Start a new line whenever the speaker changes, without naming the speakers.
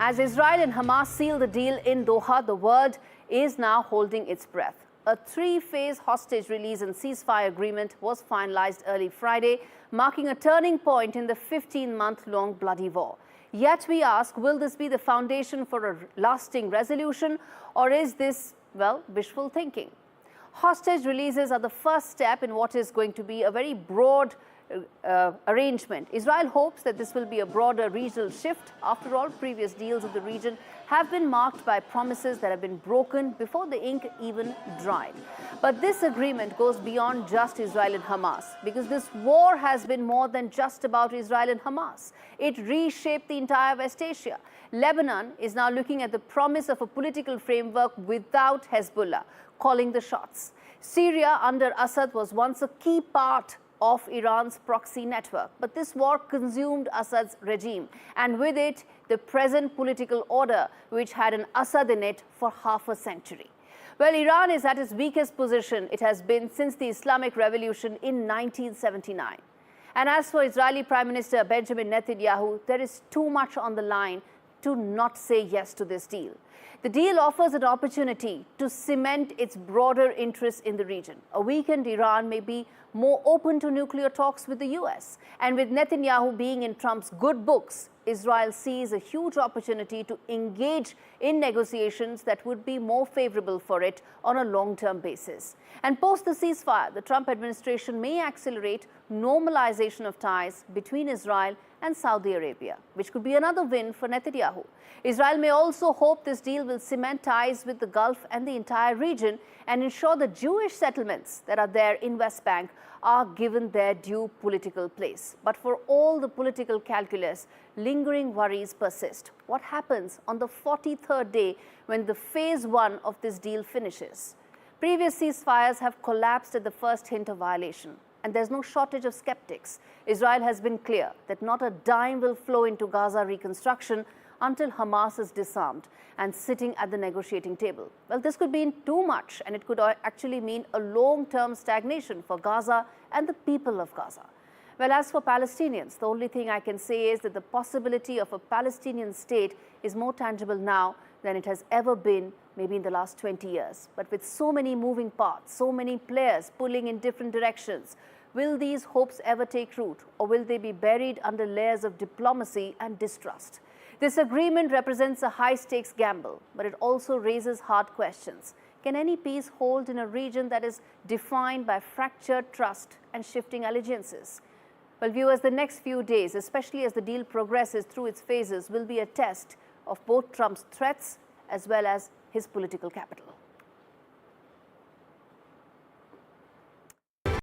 As Israel and Hamas seal the deal in Doha, the world is now holding its breath. A three-phase hostage release and ceasefire agreement was finalized early Friday, marking a turning point in the 15-month-long bloody war. Yet we ask, will this be the foundation for a lasting resolution, or is this, well, wishful thinking? Hostage releases are the first step in what is going to be a very broad arrangement. Israel hopes that this will be a broader regional shift. After all, previous deals of the region have been marked by promises that have been broken before the ink even dried. But this agreement goes beyond just Israel and Hamas, because this war has been more than just about Israel and Hamas. It reshaped the entire West Asia. Lebanon is now looking at the promise of a political framework without Hezbollah calling the shots. Syria under Assad was once a key part of Iran's proxy network. But this war consumed Assad's regime, and with it, the present political order, which had an Assad in it for half a century. Well, Iran is at its weakest position it has been since the Islamic Revolution in 1979. And as for Israeli Prime Minister Benjamin Netanyahu, there is too much on the line to not say yes to this deal. The deal offers an opportunity to cement its broader interests in the region. A weakened Iran may be more open to nuclear talks with the US. And with Netanyahu being in Trump's good books, Israel sees a huge opportunity to engage in negotiations that would be more favorable for it on a long-term basis. And post the ceasefire, the Trump administration may accelerate normalization of ties between Israel and Saudi Arabia, which could be another win for Netanyahu. Israel may also hope this deal will cement ties with the Gulf and the entire region and ensure the Jewish settlements that are there in West Bank are given their due political place. But for all the political calculus, lingering worries persist. What happens on the 43rd day when the phase one of this deal finishes? Previous ceasefires have collapsed at the first hint of violation. And there's no shortage of skeptics. Israel has been clear that not a dime will flow into Gaza reconstruction until Hamas is disarmed and sitting at the negotiating table. Well, this could mean too much, and it could actually mean a long-term stagnation for Gaza and the people of Gaza. Well, as for Palestinians, the only thing I can say is that the possibility of a Palestinian state is more tangible now than it has ever been, maybe in the last 20 years. But with so many moving parts, so many players pulling in different directions, will these hopes ever take root, or will they be buried under layers of diplomacy and distrust? This agreement represents a high-stakes gamble, but it also raises hard questions. Can any peace hold in a region that is defined by fractured trust and shifting allegiances? Well, viewers, the next few days, especially as the deal progresses through its phases, will be a test of both Trump's threats as well as his political capital.